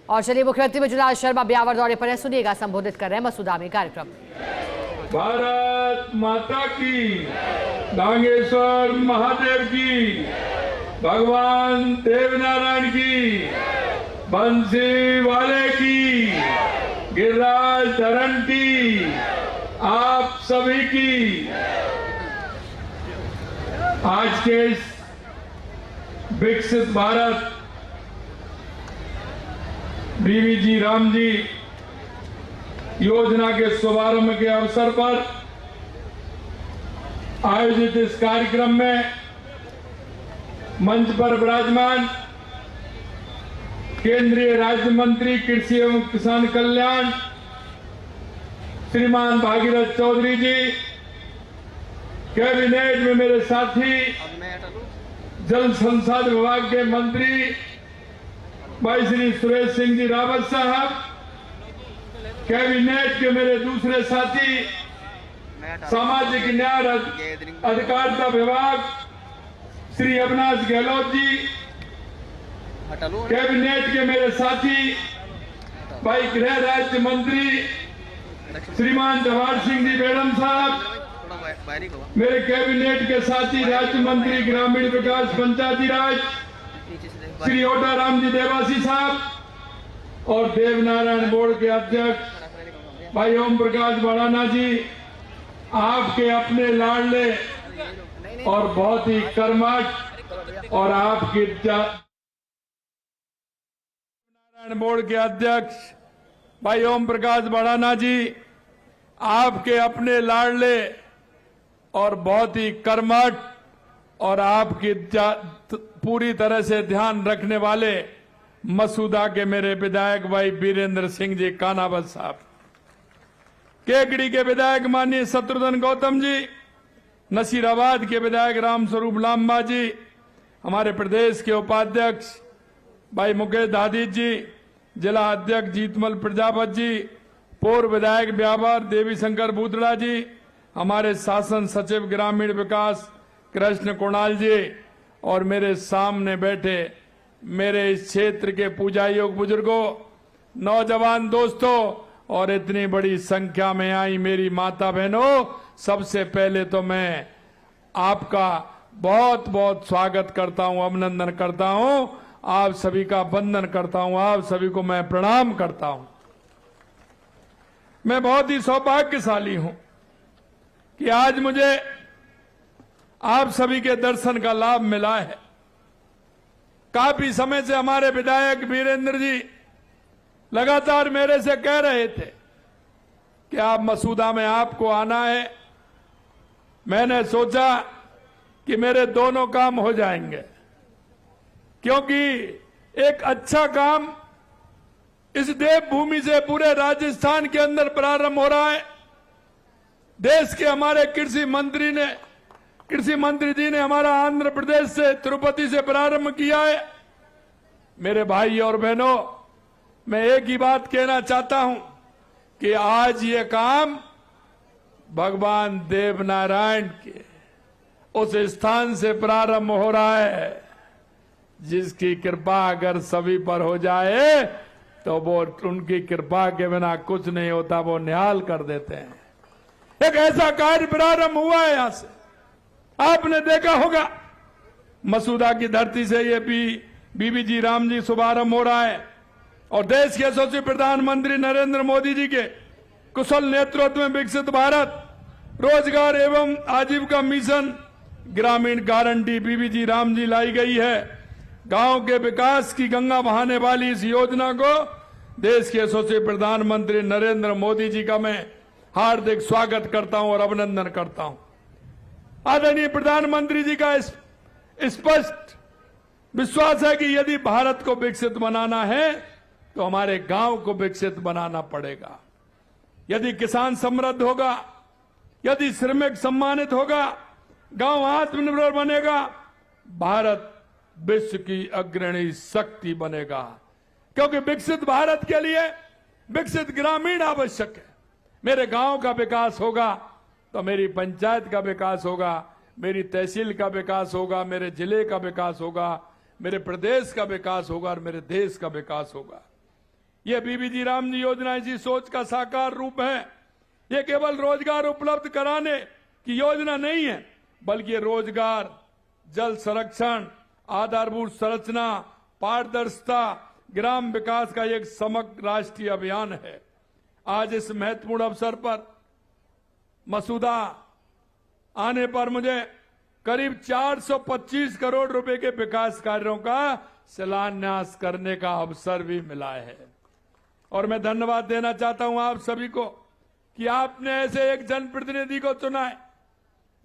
और चलिए, मुख्यमंत्री मंजुनाथ शर्मा ब्यावर दौरे पर है, सुनिएगा, संबोधित कर रहे हैं मसूदा में कार्यक्रम। भारत माता की, नागेश्वर महादेव की, भगवान देवनारायण की, बंसी वाले की, गिरिराज धरण की, आप सभी की। आज के इस विकसित भारत बीवीजी राम जी योजना के शुभारंभ के अवसर पर आयोजित इस कार्यक्रम में मंच पर विराजमान केंद्रीय राज्य मंत्री कृषि एवं किसान कल्याण श्रीमान भागीरथ चौधरी जी, कैबिनेट में मेरे साथी जल संसाधन विभाग के मंत्री भाई श्री सुरेश सिंह जी रावत साहब, कैबिनेट के मेरे दूसरे साथी सामाजिक न्याय अधिकारिता विभाग श्री अविनाश गहलोत जी, कैबिनेट के मेरे साथी भाई गृह राज्य मंत्री श्रीमान जवाहर सिंह जी बेड़म साहब, मेरे कैबिनेट के साथी राज्य मंत्री ग्रामीण विकास पंचायती राज श्री ओटा राम जी देवासी साहब और देवनारायण बोर्ड के अध्यक्ष भाई ओम प्रकाश बड़ाना जी, आपके अपने लाडले और बहुत ही कर्मठ और आपके देवनारायण बोर्ड के अध्यक्ष भाई ओम प्रकाश बड़ाना जी, आपके अपने लाडले और बहुत ही कर्मठ और आपकी पूरी तरह से ध्यान रखने वाले मसूदा के मेरे विधायक भाई वीरेंद्र सिंह जी कानावत साहब, केकड़ी के विधायक माननीय शत्रुघ्न गौतम जी, नसीराबाद के विधायक रामस्वरूप लांबा जी, हमारे प्रदेश के उपाध्यक्ष भाई मुकेश दादित जी, जिला अध्यक्ष जीतमल प्रजापत जी, पूर्व विधायक ब्यावर देवी शंकर बूदड़ा जी, हमारे शासन सचिव ग्रामीण विकास कृष्ण कुणाल जी और मेरे सामने बैठे मेरे इस क्षेत्र के पूजा योग बुजुर्गों, नौजवान दोस्तों और इतनी बड़ी संख्या में आई मेरी माता बहनों, सबसे पहले तो मैं आपका बहुत बहुत स्वागत करता हूं, अभिनंदन करता हूं, आप सभी का वंदन करता हूं, आप सभी को मैं प्रणाम करता हूं। मैं बहुत ही सौभाग्यशाली हूं कि आज मुझे आप सभी के दर्शन का लाभ मिला है। काफी समय से हमारे विधायक वीरेंद्र जी लगातार मेरे से कह रहे थे कि आप मसूदा में आपको आना है। मैंने सोचा कि मेरे दोनों काम हो जाएंगे, क्योंकि एक अच्छा काम इस देवभूमि से पूरे राजस्थान के अंदर प्रारंभ हो रहा है। देश के हमारे कृषि मंत्री जी ने हमारा आंध्र प्रदेश से तिरुपति से प्रारंभ किया है। मेरे भाई और बहनों, मैं एक ही बात कहना चाहता हूं कि आज ये काम भगवान देवनारायण के उस स्थान से प्रारंभ हो रहा है जिसकी कृपा अगर सभी पर हो जाए तो वो उनकी कृपा के बिना कुछ नहीं होता, वो निहाल कर देते हैं। एक ऐसा कार्य प्रारंभ हुआ है यहां से, आपने देखा होगा मसूदा की धरती से ये बीवीजी राम जी शुभारंभ हो रहा है और देश के यशस्वी प्रधानमंत्री नरेंद्र मोदी जी के कुशल नेतृत्व में विकसित भारत रोजगार एवं आजीविका मिशन ग्रामीण गारंटी बीवीजी राम जी लाई गई है। गांव के विकास की गंगा बहाने वाली इस योजना को देश के यशस्वी प्रधानमंत्री नरेंद्र मोदी जी का मैं हार्दिक स्वागत करता हूं और अभिनंदन करता हूं। आदरणीय प्रधानमंत्री जी का स्पष्ट विश्वास है कि यदि भारत को विकसित बनाना है तो हमारे गांव को विकसित बनाना पड़ेगा। यदि किसान समृद्ध होगा, यदि श्रमिक सम्मानित होगा, गांव आत्मनिर्भर बनेगा, भारत विश्व की अग्रणी शक्ति बनेगा। क्योंकि विकसित भारत के लिए विकसित ग्रामीण आवश्यक है। मेरे गांव का विकास होगा तो मेरी पंचायत का विकास होगा, मेरी तहसील का विकास होगा, मेरे जिले का विकास होगा, मेरे प्रदेश का विकास होगा और मेरे देश का विकास होगा। ये बीबीजी राम जी योजना इसी सोच का साकार रूप है। ये केवल रोजगार उपलब्ध कराने की योजना नहीं है, बल्कि ये रोजगार, जल संरक्षण, आधारभूत संरचना, पारदर्शिता, ग्राम विकास का एक समग्र राष्ट्रीय अभियान है। आज इस महत्वपूर्ण अवसर पर मसूदा आने पर मुझे करीब 425 करोड़ रुपए के विकास कार्यों का शिलान्यास करने का अवसर भी मिला है। और मैं धन्यवाद देना चाहता हूं आप सभी को कि आपने ऐसे एक जनप्रतिनिधि को चुना है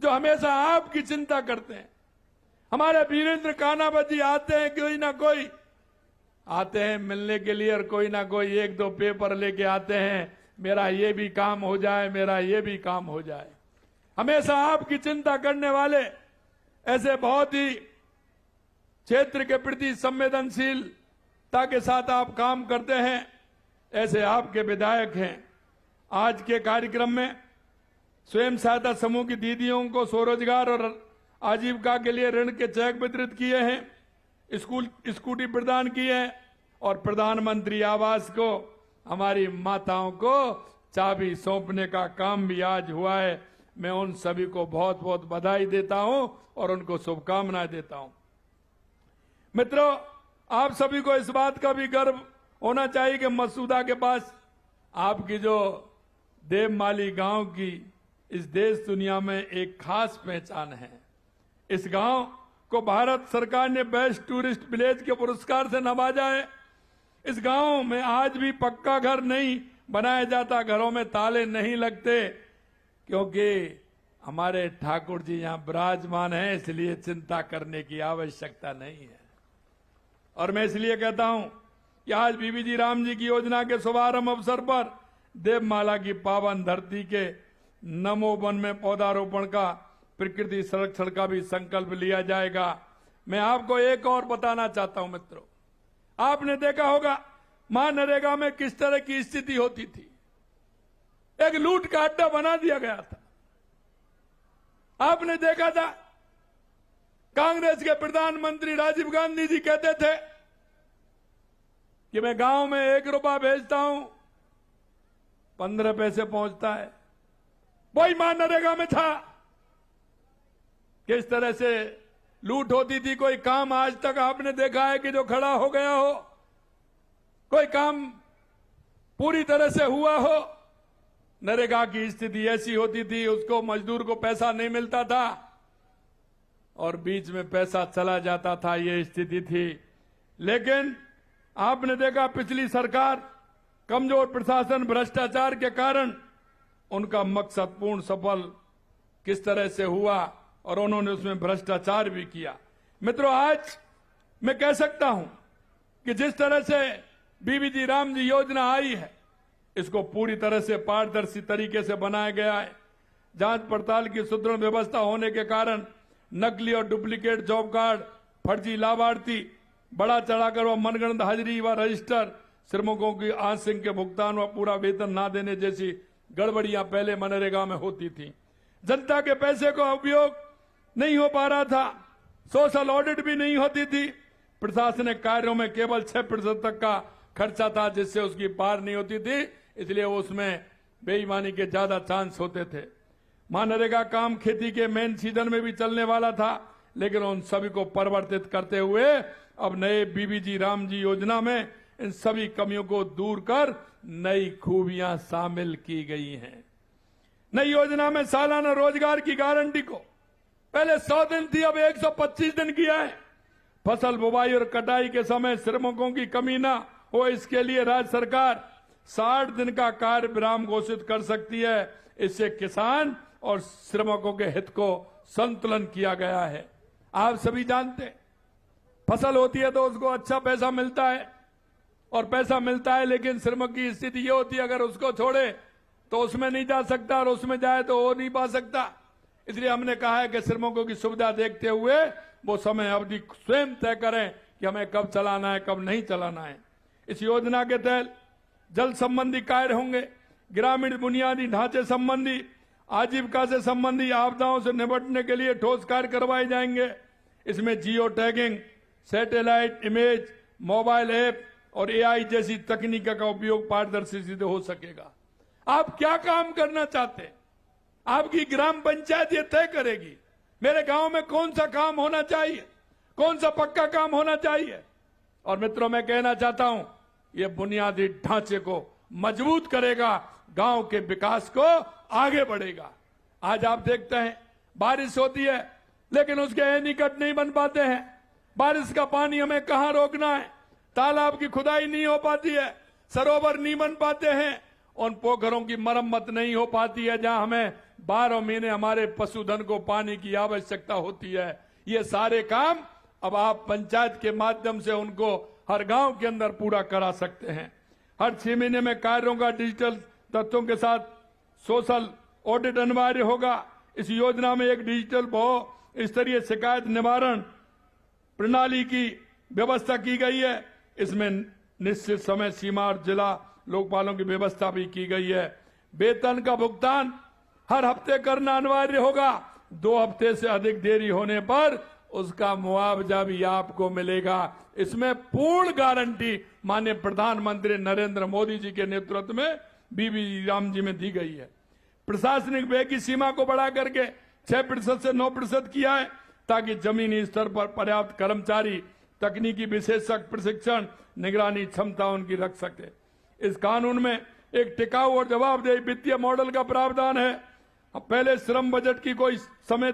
जो हमेशा आपकी चिंता करते हैं। हमारे वीरेंद्र कानावत जी आते हैं, कोई ना कोई आते हैं मिलने के लिए, और कोई ना कोई एक दो पेपर लेके आते हैं, मेरा ये भी काम हो जाए, मेरा ये भी काम हो जाए। हमेशा आपकी चिंता करने वाले, ऐसे बहुत ही क्षेत्र के प्रति संवेदनशीलता के साथ आप काम करते हैं, ऐसे आपके विधायक हैं। आज के कार्यक्रम में स्वयं सहायता समूह की दीदियों को स्वरोजगार और आजीविका के लिए ऋण के चेक वितरित किए हैं, स्कूटी प्रदान किए हैं, और प्रधानमंत्री आवास को हमारी माताओं को चाबी सौंपने का काम भी आज हुआ है। मैं उन सभी को बहुत बहुत बधाई देता हूं और उनको शुभकामनाएं देता हूं। मित्रों, आप सभी को इस बात का भी गर्व होना चाहिए कि मसूदा के पास आपकी जो देवमाली गांव की इस देश दुनिया में एक खास पहचान है। इस गांव को भारत सरकार ने बेस्ट टूरिस्ट विलेज के पुरस्कार से नवाजा है। इस गांव में आज भी पक्का घर नहीं बनाया जाता, घरों में ताले नहीं लगते, क्योंकि हमारे ठाकुर जी यहां विराजमान हैं, इसलिए चिंता करने की आवश्यकता नहीं है। और मैं इसलिए कहता हूं कि आज बीबीजी राम जी की योजना के शुभारंभ अवसर पर देवमाला की पावन धरती के नमो वन में पौधारोपण का, प्रकृति संरक्षण का भी संकल्प लिया जाएगा। मैं आपको एक और बताना चाहता हूं मित्रों, आपने देखा होगा मनरेगा में किस तरह की स्थिति होती थी। एक लूट का अड्डा बना दिया गया था। आपने देखा था कांग्रेस के प्रधानमंत्री राजीव गांधी जी कहते थे कि मैं गांव में 1 रुपया भेजता हूं, 15 पैसे पहुंचता है। वही मनरेगा में था। किस तरह से लूट होती थी। कोई काम आज तक आपने देखा है कि जो खड़ा हो गया हो, कोई काम पूरी तरह से हुआ हो। नरेगा की स्थिति ऐसी होती थी, उसको मजदूर को पैसा नहीं मिलता था और बीच में पैसा चला जाता था, ये स्थिति थी। लेकिन आपने देखा पिछली सरकार, कमजोर प्रशासन, भ्रष्टाचार के कारण उनका मकसद पूर्ण सफल किस तरह से हुआ और उन्होंने उसमें भ्रष्टाचार भी किया। मित्रों, आज मैं कह सकता हूं कि जिस तरह से बीबीजी राम जी योजना आई है, इसको पूरी तरह से पारदर्शी तरीके से बनाया गया है। जांच पड़ताल की सुदृढ़ व्यवस्था होने के कारण नकली और डुप्लीकेट जॉब कार्ड, फर्जी लाभार्थी, बड़ा चढ़ाकर व मनगढ़ंत हाजिरी व रजिस्टर, श्रमिकों की आंशिक के भुगतान व पूरा वेतन न देने जैसी गड़बड़ियां पहले मनरेगा में होती थी। जनता के पैसे का उपयोग नहीं हो पा रहा था, सोशल ऑडिट भी नहीं होती थी, प्रशासनिक कार्यों में केवल 6% तक का खर्चा था, जिससे उसकी पार नहीं होती थी, इसलिए उसमें बेईमानी के ज्यादा चांस होते थे। मनरेगा काम खेती के मेन सीजन में भी चलने वाला था, लेकिन उन सभी को परिवर्तित करते हुए अब नए बीबीजी राम जी योजना में इन सभी कमियों को दूर कर नई खूबियां शामिल की गई हैं। नई योजना में सालाना रोजगार की गारंटी को पहले 100 दिन थी, अब 125 दिन किया है। फसल बुवाई और कटाई के समय श्रमिकों की कमी न हो, इसके लिए राज्य सरकार 60 दिन का कार्य विराम घोषित कर सकती है। इससे किसान और श्रमिकों के हित को संतुलन किया गया है। आप सभी जानते हैं, फसल होती है तो उसको अच्छा पैसा मिलता है और पैसा मिलता है, लेकिन श्रमिक की स्थिति ये होती है अगर उसको छोड़े तो उसमें नहीं जा सकता और उसमें जाए तो हो नहीं पा सकता। इसलिए हमने कहा है कि श्रमिकों की सुविधा देखते हुए वो समय अवधि स्वयं तय करें कि हमें कब चलाना है, कब नहीं चलाना है। इस योजना के तहत जल संबंधी कार्य होंगे, ग्रामीण बुनियादी ढांचे संबंधी, आजीविका से संबंधी आपदाओं से निपटने के लिए ठोस कार्य करवाए जाएंगे। इसमें geo tagging, satellite image, mobile app और एआई जैसी तकनीक का उपयोग पारदर्शी सीधे हो सकेगा। आप क्या काम करना चाहते हैं, आपकी ग्राम पंचायत ये तय करेगी मेरे गांव में कौन सा काम होना चाहिए, कौन सा पक्का काम होना चाहिए। और मित्रों, मैं कहना चाहता हूं, ये बुनियादी ढांचे को मजबूत करेगा, गांव के विकास को आगे बढ़ेगा। आज आप देखते हैं बारिश होती है लेकिन उसके एनीकट नहीं बन पाते हैं। बारिश का पानी हमें कहां रोकना है, तालाब की खुदाई नहीं हो पाती है, सरोवर नहीं बन पाते हैं, उन पोखरों की मरम्मत नहीं हो पाती है जहां हमें 12 महीने हमारे पशुधन को पानी की आवश्यकता होती है। ये सारे काम अब आप पंचायत के माध्यम से उनको हर गांव के अंदर पूरा करा सकते हैं। हर 6 महीने में कार्यों का डिजिटल तत्वों के साथ सोशल ऑडिट अनिवार्य होगा। इस योजना में एक डिजिटल बहु स्तरीय शिकायत निवारण प्रणाली की व्यवस्था की गई है। इसमें निश्चित समय सीमा और जिला लोकपालों की व्यवस्था भी की गई है। वेतन का भुगतान हर हफ्ते करना अनिवार्य होगा। 2 हफ्ते से अधिक देरी होने पर उसका मुआवजा भी आपको मिलेगा। इसमें पूर्ण गारंटी माननीय प्रधानमंत्री नरेंद्र मोदी जी के नेतृत्व में बीबी राम जी में दी गई है। प्रशासनिक व्यय की सीमा को बढ़ा करके 6% से 9% किया है ताकि जमीनी स्तर पर पर्याप्त कर्मचारी तकनीकी विशेषज्ञ प्रशिक्षण निगरानी क्षमता उनकी रख सके। इस कानून में एक टिकाऊ और जवाबदेह वित्तीय मॉडल का प्रावधान है। पहले श्रम बजट की कोई समय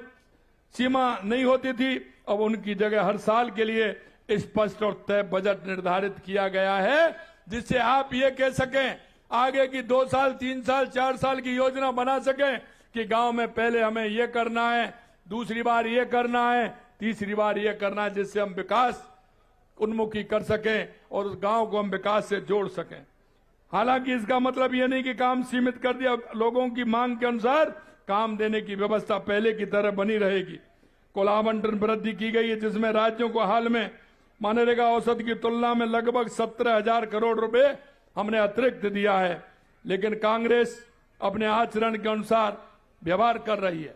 सीमा नहीं होती थी, अब उनकी जगह हर साल के लिए स्पष्ट और तय बजट निर्धारित किया गया है, जिससे आप ये कह सकें आगे की 2 साल 3 साल 4 साल की योजना बना सकें कि गांव में पहले हमें ये करना है, दूसरी बार ये करना है, तीसरी बार ये करना है, जिससे हम विकास उन्मुखी कर सकें और उस गांव को हम विकास से जोड़ सकें। हालांकि इसका मतलब यह नहीं कि काम सीमित कर दिया, लोगों की मांग के अनुसार काम देने की व्यवस्था पहले की तरह बनी रहेगी। कुल आवंटन वृद्धि की गई है, जिसमें राज्यों को हाल में मनरेगा औसत की तुलना में लगभग 17,000 करोड़ रुपए हमने अतिरिक्त दिया है। लेकिन कांग्रेस अपने आचरण के अनुसार व्यवहार कर रही है,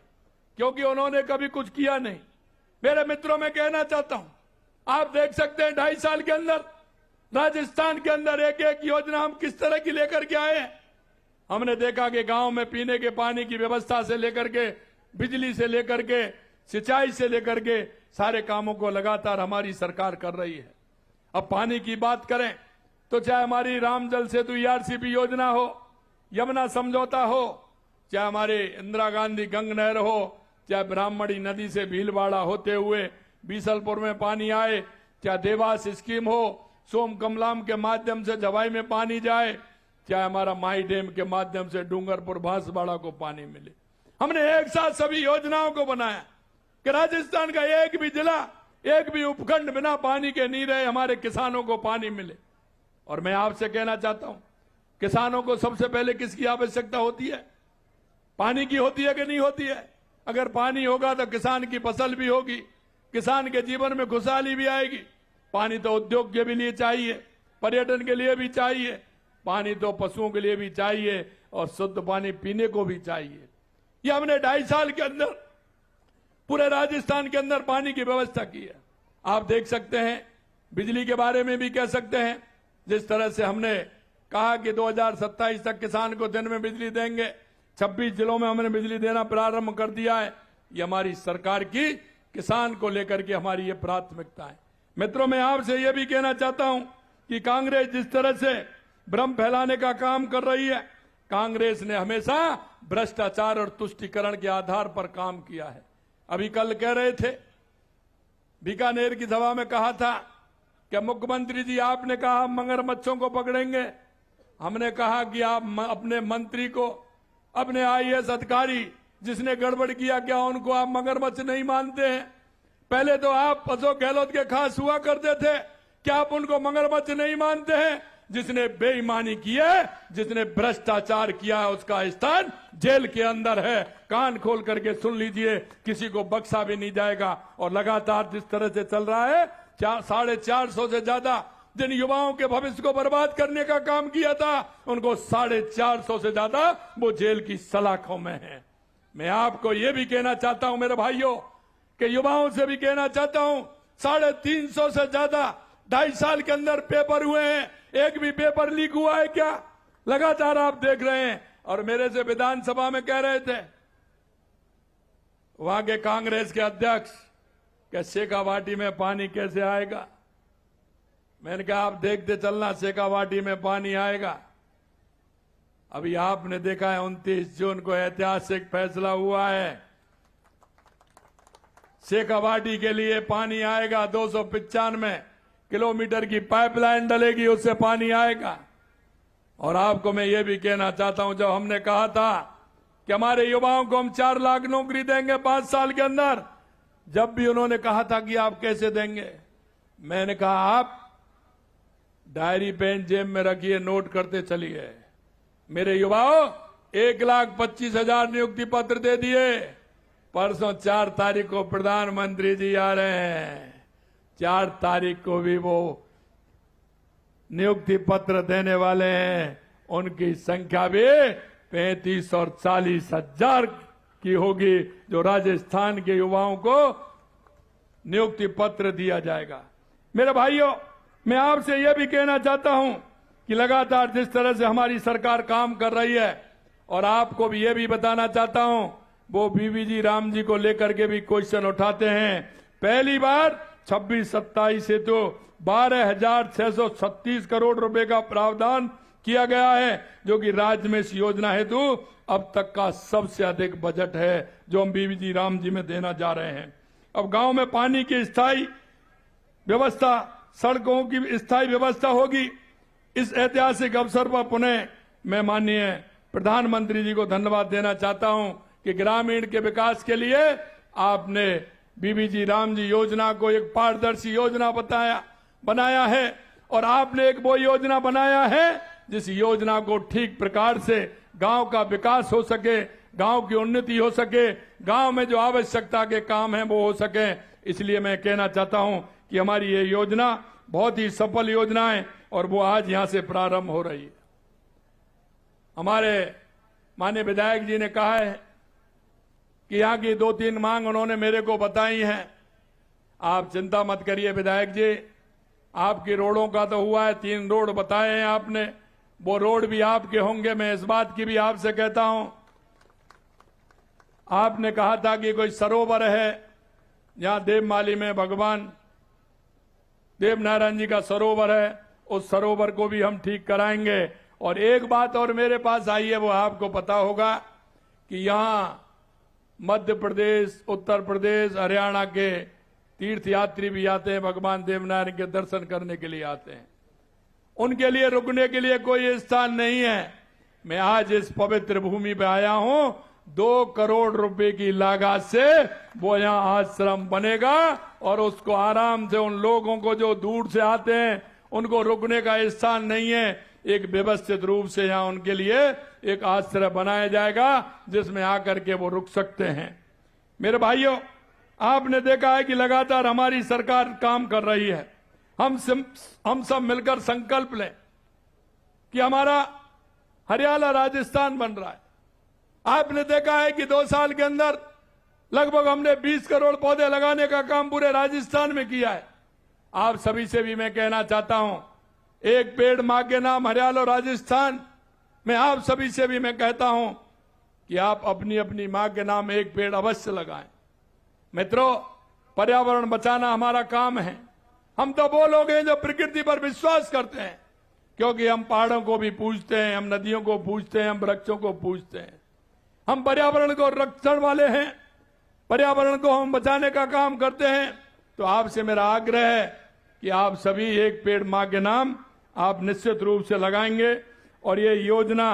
क्योंकि उन्होंने कभी कुछ किया नहीं। मेरे मित्रों, मैं कहना चाहता हूं, आप देख सकते हैं 2.5 साल के अंदर राजस्थान के अंदर एक एक योजना हम किस तरह की लेकर के आए हैं। हमने देखा कि गांव में पीने के पानी की व्यवस्था से लेकर के बिजली से लेकर के सिंचाई से लेकर के सारे कामों को लगातार हमारी सरकार कर रही है। अब पानी की बात करें तो चाहे हमारी राम जल सेतु ERCP योजना हो, यमुना समझौता हो, चाहे हमारे इंदिरा गांधी गंग नहर हो, चाहे ब्राह्मणी नदी से भीलवाड़ा होते हुए बीसलपुर में पानी आए, चाहे देवास स्कीम हो, सोम कमलाम के माध्यम से जवाई में पानी जाए, चाहे हमारा माई डैम के माध्यम से डूंगरपुर बांसवाड़ा को पानी मिले। हमने एक साथ सभी योजनाओं को बनाया कि राजस्थान का एक भी जिला, एक भी उपखंड बिना पानी के नहीं रहे, हमारे किसानों को पानी मिले। और मैं आपसे कहना चाहता हूं, किसानों को सबसे पहले किसकी आवश्यकता होती है? पानी की होती है कि नहीं होती है? अगर पानी होगा तो किसान की फसल भी होगी, किसान के जीवन में खुशहाली भी आएगी। पानी तो उद्योग के भी लिए चाहिए, पर्यटन के लिए भी चाहिए, पानी तो पशुओं के लिए भी चाहिए और शुद्ध पानी पीने को भी चाहिए। ये हमने 2.5 साल के अंदर पूरे राजस्थान के अंदर पानी की व्यवस्था की है। आप देख सकते हैं, बिजली के बारे में भी कह सकते हैं। जिस तरह से हमने कहा कि 2027 तक किसान को दिन में बिजली देंगे, 26 जिलों में हमने बिजली देना प्रारंभ कर दिया है। ये हमारी सरकार की किसान को लेकर के हमारी ये प्राथमिकता है। मित्रों, मैं आपसे ये भी कहना चाहता हूं कि कांग्रेस जिस तरह से भ्रम फैलाने का काम कर रही है, कांग्रेस ने हमेशा भ्रष्टाचार और तुष्टीकरण के आधार पर काम किया है। अभी कल कह रहे थे, बीकानेर की सभा में कहा था कि मुख्यमंत्री जी आपने कहा हम मगरमच्छों को पकड़ेंगे। हमने कहा कि आप अपने मंत्री को, अपने IAS अधिकारी जिसने गड़बड़ किया, क्या उनको आप मगरमच्छ नहीं मानते हैं? पहले तो आप अशोक गहलोत के खास हुआ करते थे, क्या आप उनको मगरमच्छ नहीं मानते हैं? जिसने बेईमानी की है, जिसने भ्रष्टाचार किया है, उसका स्थान जेल के अंदर है। कान खोल करके सुन लीजिए, किसी को बख्शा भी नहीं जाएगा। और लगातार जिस तरह से चल रहा है, 450 से ज्यादा जिन युवाओं के भविष्य को बर्बाद करने का काम किया था, उनको 450 से ज्यादा वो जेल की सलाखों में है। मैं आपको ये भी कहना चाहता हूं मेरे भाइयों, कि युवाओं से भी कहना चाहता हूं, 350 से ज्यादा 2.5 साल के अंदर पेपर हुए हैं, एक भी पेपर लीक हुआ है क्या? लगातार आप देख रहे हैं। और मेरे से विधानसभा में कह रहे थे वहां के कांग्रेस के अध्यक्ष कि शेखावाटी में पानी कैसे आएगा। मैंने कहा आप देखते चलना, शेखावाटी में पानी आएगा। अभी आपने देखा है 29 जून को ऐतिहासिक फैसला हुआ है, शेखावाटी के लिए पानी आएगा। 295 किलोमीटर की पाइपलाइन डलेगी, उससे पानी आएगा। और आपको मैं ये भी कहना चाहता हूं, जब हमने कहा था कि हमारे युवाओं को हम 4 लाख नौकरी देंगे 5 साल के अंदर, जब भी उन्होंने कहा था कि आप कैसे देंगे, मैंने कहा आप डायरी पेन जेब में रखिए, नोट करते चलिए। मेरे युवाओं 1,25,000 नियुक्ति पत्र दे दिए। परसों 4 तारीख को प्रधानमंत्री जी आ रहे हैं, 4 तारीख को भी वो नियुक्ति पत्र देने वाले हैं। उनकी संख्या भी 35 और 40 हजार की होगी, जो राजस्थान के युवाओं को नियुक्ति पत्र दिया जाएगा। मेरे भाइयों, मैं आपसे यह भी कहना चाहता हूं कि लगातार जिस तरह से हमारी सरकार काम कर रही है, और आपको भी यह भी बताना चाहता हूं, वो बीबीजी राम जी को लेकर के भी क्वेश्चन उठाते हैं। पहली बार 26-27 से तो 12,636 करोड़ रुपए का प्रावधान किया गया है, जो कि राज्य में इस योजना हेतु अब तक का सबसे अधिक बजट है जो हम बीबीजी राम जी में देना जा रहे हैं। अब गांव में पानी की स्थायी व्यवस्था, सड़कों की स्थायी व्यवस्था होगी। इस ऐतिहासिक अवसर पर पुनः मैं माननीय प्रधानमंत्री जी को धन्यवाद देना चाहता हूं कि ग्रामीण के विकास के लिए आपने बीबीजी राम जी योजना को एक पारदर्शी योजना बनाया है। और आपने एक वो योजना बनाया है जिस योजना को ठीक प्रकार से गांव का विकास हो सके, गांव की उन्नति हो सके, गांव में जो आवश्यकता के काम है वो हो सके। इसलिए मैं कहना चाहता हूं कि हमारी ये योजना बहुत ही सफल योजना है और वो आज यहां से प्रारंभ हो रही है। हमारे माननीय विधायक जी ने कहा है कि यहाँ की 2-3 मांग उन्होंने मेरे को बताई हैं। आप चिंता मत करिए विधायक जी, आपकी रोडों का तो हुआ है, 3 रोड बताए हैं आपने, वो रोड भी आपके होंगे। मैं इस बात की भी आपसे कहता हूं, आपने कहा था कि कोई सरोवर है जहां देवमाली में भगवान देवनारायण जी का सरोवर है, उस सरोवर को भी हम ठीक कराएंगे। और एक बात और मेरे पास आई है, वो आपको पता होगा कि यहां मध्य प्रदेश, उत्तर प्रदेश, हरियाणा के तीर्थ यात्री भी आते हैं, भगवान देवनारायण के दर्शन करने के लिए आते हैं। उनके लिए रुकने के लिए कोई स्थान नहीं है। मैं आज इस पवित्र भूमि पे आया हूं, 2 करोड़ रुपए की लागत से वो यहाँ आश्रम बनेगा और उसको आराम से उन लोगों को जो दूर से आते हैं उनको रुकने का स्थान नहीं है, एक व्यवस्थित रूप से यहाँ उनके लिए एक आश्रय बनाया जाएगा जिसमें आकर के वो रुक सकते हैं। मेरे भाइयों, आपने देखा है कि लगातार हमारी सरकार काम कर रही है। हम सब मिलकर संकल्प लें कि हमारा हरियाणा राजस्थान बन रहा है। आपने देखा है कि 2 साल के अंदर लगभग हमने 20 करोड़ पौधे लगाने का काम पूरे राजस्थान में किया है। आप सभी से भी मैं कहना चाहता हूं, एक पेड़ मां के नाम हरियाणा और राजस्थान में आप सभी से भी मैं कहता हूं कि आप अपनी अपनी मां के नाम एक पेड़ अवश्य लगाएं। मित्रों, पर्यावरण बचाना हमारा काम है। हम तो वो लोग हैं जो प्रकृति पर विश्वास करते हैं, क्योंकि हम पहाड़ों को भी पूजते हैं, हम नदियों को पूजते हैं, हम वृक्षों को पूजते हैं। हम पर्यावरण को रक्षण वाले हैं, पर्यावरण को हम बचाने का काम करते हैं। तो आपसे मेरा आग्रह है कि आप सभी एक पेड़ मां के नाम आप निश्चित रूप से लगाएंगे और ये योजना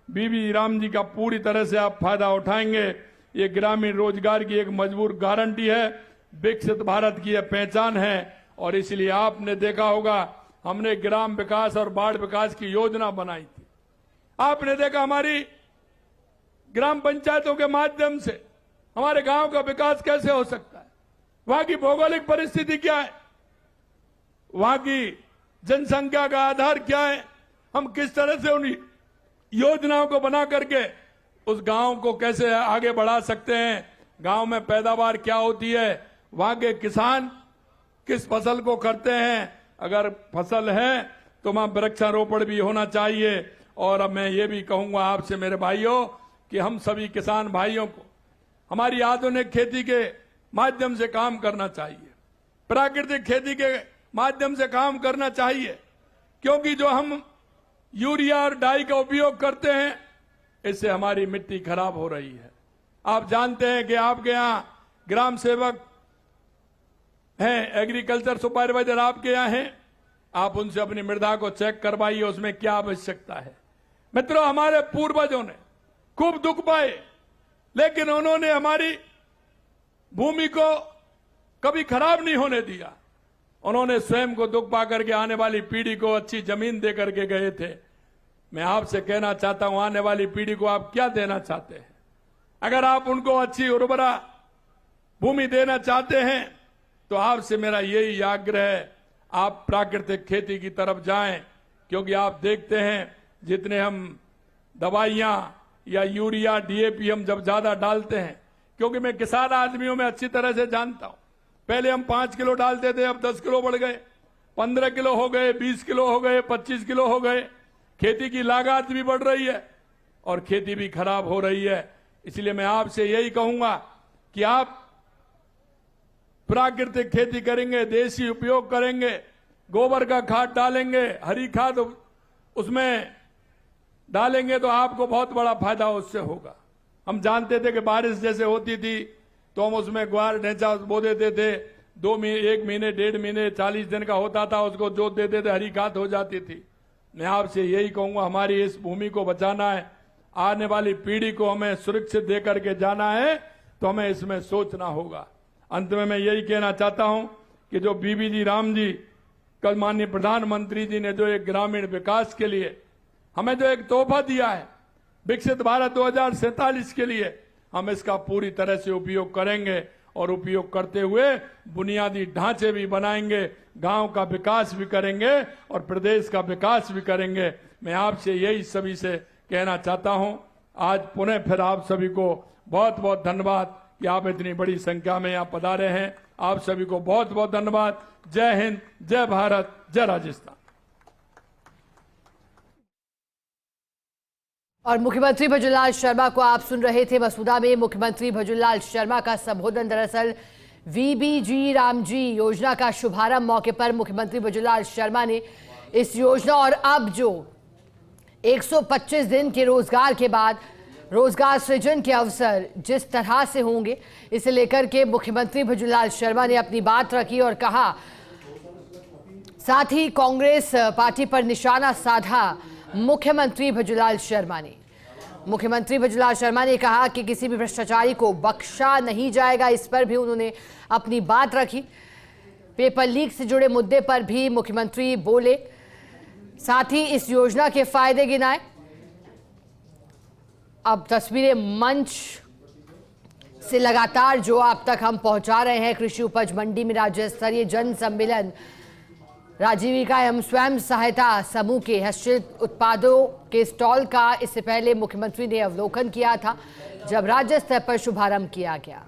बीबी राम जी का पूरी तरह से आप फायदा उठाएंगे। ये ग्रामीण रोजगार की एक मजबूत गारंटी है, विकसित भारत की यह पहचान है। और इसलिए आपने देखा होगा हमने ग्राम विकास और बाढ़ विकास की योजना बनाई थी। आपने देखा हमारी ग्राम पंचायतों के माध्यम से हमारे गांव का विकास कैसे हो सकता है। वहां की भौगोलिक परिस्थिति क्या है, वहां की जनसंख्या का आधार क्या है, हम किस तरह से उन योजनाओं को बना करके उस गांव को कैसे आगे बढ़ा सकते हैं, गांव में पैदावार क्या होती है, वहां के किसान किस फसल को करते हैं, अगर फसल है तो वहां वृक्षारोपण भी होना चाहिए। और अब मैं ये भी कहूंगा आपसे मेरे भाइयों कि हम सभी किसान भाइयों को हमारी आधुनिक खेती के माध्यम से काम करना चाहिए, प्राकृतिक खेती के माध्यम से काम करना चाहिए, क्योंकि जो हम यूरिया और डाई का उपयोग करते हैं इससे हमारी मिट्टी खराब हो रही है। आप जानते हैं कि आपके यहां ग्राम सेवक हैं, एग्रीकल्चर सुपरवाइजर आपके यहां हैं, आप उनसे अपनी मृदा को चेक करवाइए उसमें क्या आवश्यकता है। मित्रों, हमारे पूर्वजों ने खूब दुख पाए, लेकिन उन्होंने हमारी भूमि को कभी खराब नहीं होने दिया। उन्होंने स्वयं को दुख पा करके आने वाली पीढ़ी को अच्छी जमीन दे करके गए थे। मैं आपसे कहना चाहता हूं, आने वाली पीढ़ी को आप क्या देना चाहते हैं? अगर आप उनको अच्छी उर्वरा भूमि देना चाहते हैं तो आपसे मेरा यही आग्रह है, आप प्राकृतिक खेती की तरफ जाएं, क्योंकि आप देखते हैं जितने हम दवाइयां या यूरिया डीएपी हम जब ज्यादा डालते हैं, क्योंकि मैं किसान आदमियों में अच्छी तरह से जानता हूं, पहले हम 5 किलो डालते थे, अब 10 किलो बढ़ गए, 15 किलो हो गए, 20 किलो हो गए, 25 किलो हो गए। खेती की लागत भी बढ़ रही है और खेती भी खराब हो रही है। इसलिए मैं आपसे यही कहूंगा कि आप प्राकृतिक खेती करेंगे, देसी उपयोग करेंगे, गोबर का खाद डालेंगे, हरी खाद उसमें डालेंगे तो आपको बहुत बड़ा फायदा उससे होगा। हम जानते थे कि बारिश जैसे होती थी तो हम उसमें ग्वार ढेंचा बो देते थे, 1 महीने 1.5 महीने 40 दिन का होता था, उसको जोत देते थे, हरी खाद हो जाती थी। मैं आपसे यही कहूंगा, हमारी इस भूमि को बचाना है, आने वाली पीढ़ी को हमें सुरक्षित दे करके जाना है, तो हमें इसमें सोचना होगा। अंत में मैं यही कहना चाहता हूं कि जो बीबी राम जी कल माननीय प्रधानमंत्री जी ने जो एक ग्रामीण विकास के लिए हमें जो एक तोहफा दिया है विकसित भारत 2047 के लिए, हम इसका पूरी तरह से उपयोग करेंगे और उपयोग करते हुए बुनियादी ढांचे भी बनाएंगे, गांव का विकास भी करेंगे और प्रदेश का विकास भी करेंगे। मैं आपसे यही सभी से कहना चाहता हूं। आज पुनः फिर आप सभी को बहुत बहुत धन्यवाद कि आप इतनी बड़ी संख्या में यहाँ पधारे हैं। आप सभी को बहुत बहुत धन्यवाद। जय हिंद, जय भारत, जय राजस्थान। और मुख्यमंत्री भजनलाल शर्मा को आप सुन रहे थे। मसूदा में मुख्यमंत्री भजनलाल शर्मा का संबोधन दरअसल वीबीजी रामजी योजना का शुभारंभ मौके पर मुख्यमंत्री भजनलाल शर्मा ने इस योजना और अब जो 125 दिन के रोजगार के बाद रोजगार सृजन के अवसर जिस तरह से होंगे, इसे लेकर के मुख्यमंत्री भजनलाल शर्मा ने अपनी बात रखी और कहा, साथ ही कांग्रेस पार्टी पर निशाना साधा मुख्यमंत्री भजनलाल शर्मा ने। मुख्यमंत्री भजनलाल शर्मा ने कहा कि किसी भी भ्रष्टाचारी को बख्शा नहीं जाएगा, इस पर भी उन्होंने अपनी बात रखी। पेपर लीक से जुड़े मुद्दे पर भी मुख्यमंत्री बोले, साथ ही इस योजना के फायदे गिनाए। अब तस्वीरें मंच से लगातार जो आप तक हम पहुंचा रहे हैं, कृषि उपज मंडी में राज्य स्तरीय जन सम्मेलन राजीविका एवं स्वयं सहायता समूह के हस्तशिल्प उत्पादों के स्टॉल का इससे पहले मुख्यमंत्री ने अवलोकन किया था, जब राज्य स्तर पर शुभारंभ किया गया।